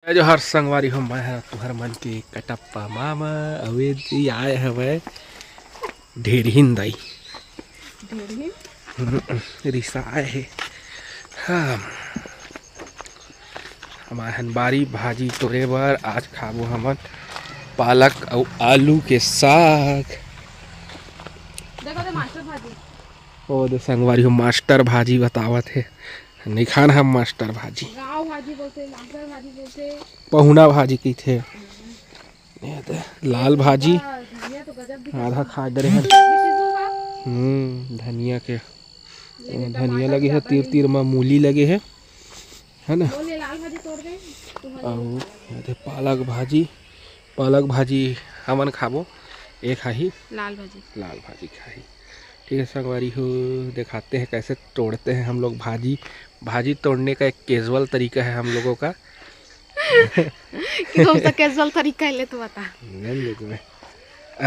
जो हर संगवारी हो मैं तुहर मन के कटप्पा मामा अवेदी आए हवे ढेरहिन दाई रिसा आए है। हाँ हमारे बारी भाजी तोरे बर आज खाबो हमन पालक और आलू के साग। देखो तो मास्टर भाजी ओ दे संगवारी हो मास्टर भाजी बतावत है। नहीं खाना हम मास्टर भाजी गाँव भाजी बोलते मास्टर भाजी बोलते पहुना भाजी की थे। लाल भाजी धनिया तो गजब दिखा आधा खा डरे हैं। धनिया के धनिया लगे है तीर तीर में मूली लगे है ना। बोले लाल भाजी तोड़ दे और पालक भाजी हमन खाबो एक खाही लाल भाजी खाही। ठीक है संगवारी हो दिखाते हैं कैसे तोड़ते हैं हम लोग भाजी तोड़ने का एक कैजुअल तरीका है हम लोगों का। कौन सा कैजुअल तरीका है ले तो बता।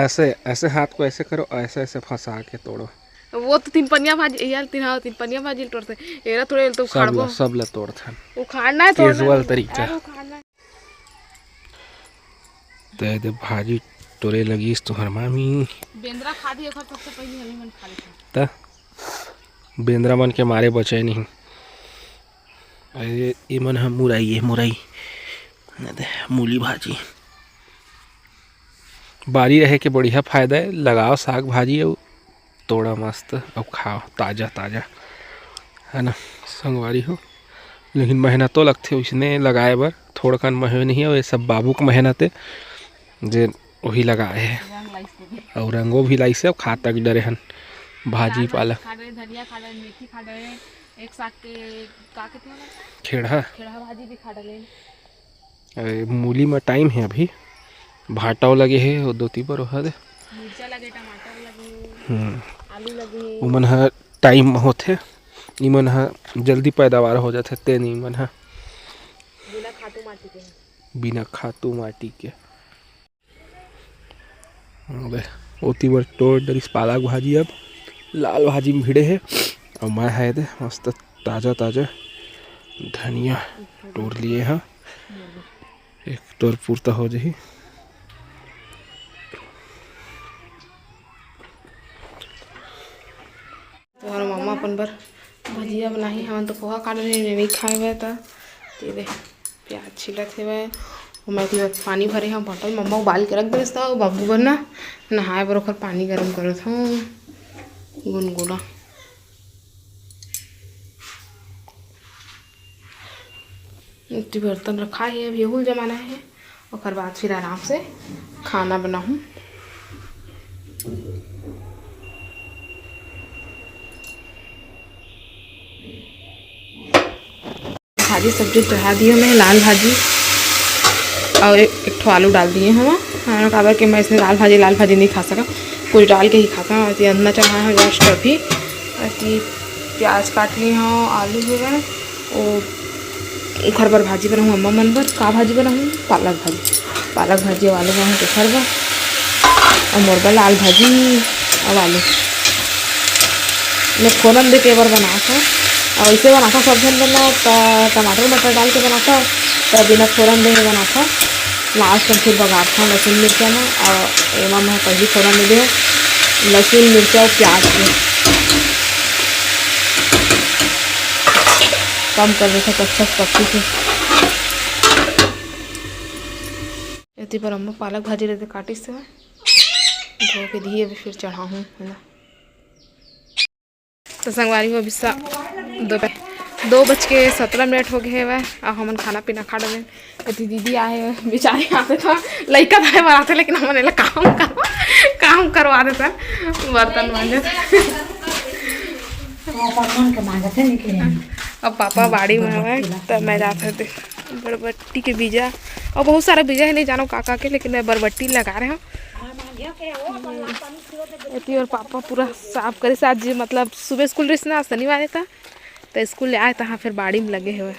ऐसे ऐसे हाथ को ऐसे करो ऐसे ऐसे फंसा के तोड़ो। वो तो तीन पनिया भाजी यार तीन पनिया भाजी तोड़ते एरा थोड़े तो उखाड़बो सब ला तोड़थन उखाड़ना है कैजुअल तरीका। उखाड़ना है ते भाजी तोड़े लगी तुहर मामी बेंद्रा खा दी ओकर सबसे पहले हमें मन खा लेता त बेंद्रा मन के मारे बचे नहीं। अरे ये मन हम मुरई मूली भाजी बारी रहे के बढ़िया फायदा है। लगाओ साग भाजी और तोड़ा मस्त और खाओ ताज़ा ताज़ा है ना संगवारी हो। लेकिन मेहनत तो लगते उसने लगाए बर थोड़ा कन मेहनत नहीं है। ये सब बाबू की मेहनत है जे वही लगाए है और रंगो भी लाई से खा तक डरे हन भाजी पालक धनिया खा रहे मेथी खा रहे एक साग के का कहते हैं खेड़ा भाजी भी खा अरे मूली में टाइम है अभी भाटाव लगे है और दो तीन बार मिर्चा लगे टमाटर लगे आलू लगे उमन ह टाइम होथे इमन ह जल्दी पैदावार हो जाते तेन इमन ह बिना खातू माटी के। ओती बार तोड़ डरिस पालक भाजी अब लाल भाजी में भिड़े है और मैं है दे मस्त ताज़ा ताज़ा धनिया तोड़ लिए हैं एक तोर पूर्ता हो जाही। तो मम्मा अपन बर भजिया बनाही हमन तो पोहा काट रहे नहीं खाए हुए तो दे प्याज छिलत है मैं पानी भरे हम बॉटल मम्मा उबाल के रख दे बाबू बर ना नहाए बर ओकर पानी गरम करत हूँ गुनगुना। इतनी बर्तन रखा है अब यहूँ जमाना है और बाद फिर आराम से खाना बनाऊँ। भाजी सब्जी चढ़ा दिए मैं लाल भाजी और एक ठो आलू डाल दिए हम काबर के मैं इसमें लाल भाजी नहीं खा सका कुछ डाल के ही खाता हूँ। ऐसे अन्ना चढ़ाया है जस्ट अभी ऐसे प्याज काट ली हूँ आलू हो गए और घर पर भाजी बनाऊँ अम्मा मन बर का भाजी बनाऊँ पालक भाजी और आलू बनाऊँ घर पर और मोरबा लाल भाजी और आलू मैं फोरन दे के बार बनाता और ऐसे बनाता सब जन बना टमाटर मटर डाल के बनाता तो बिना फोरन दे के बनाता लास्ट में फिर बघारता लहसुन मिर्चा में और एमा मैं पहली फोरन दे दे लहसुन मिर्चा और प्याज के कम कर देता कच्चा पक्की से इतनी पर अम्मा पालक भाजी रहते काटी से धो के दिए फिर चढ़ाऊँ है ना। तो संगवारी हो अभी 2:17 हो गए है और हमन खाना पीना खा डले अति दीदी आए बेचारे आते था लड़का था बनाते लेकिन हमने काम करवा देता बर्तन मांजे अब पापा बाड़ी में हुए तब मैं जाते थे बरबट्टी के बीजा और बहुत सारा बीजा है नहीं जानो काका के लेकिन मैं बरबट्टी लगा रहे हूँ। और पापा पूरा साफ करे से आज मतलब सुबह स्कूल रही ना शनिवार था तो स्कूल ले आए तहाँ फिर बाड़ी में लगे हुए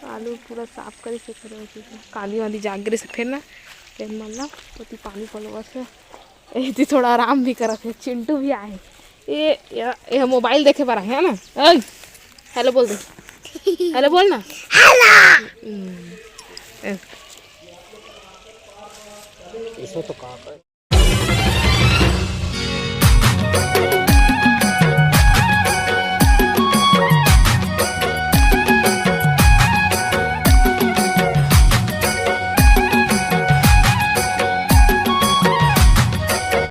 आलू पूरा साफ करे से फिर काली वाली जागरे से फिर ना फिर मतलब तो पानी पलवा से ये थोड़ा आराम भी करा थे। चिंटू भी आए ये मोबाइल देखे पर है ना हेलो बोल दे हेलो बोल ना इसमें तो कहाँ का है।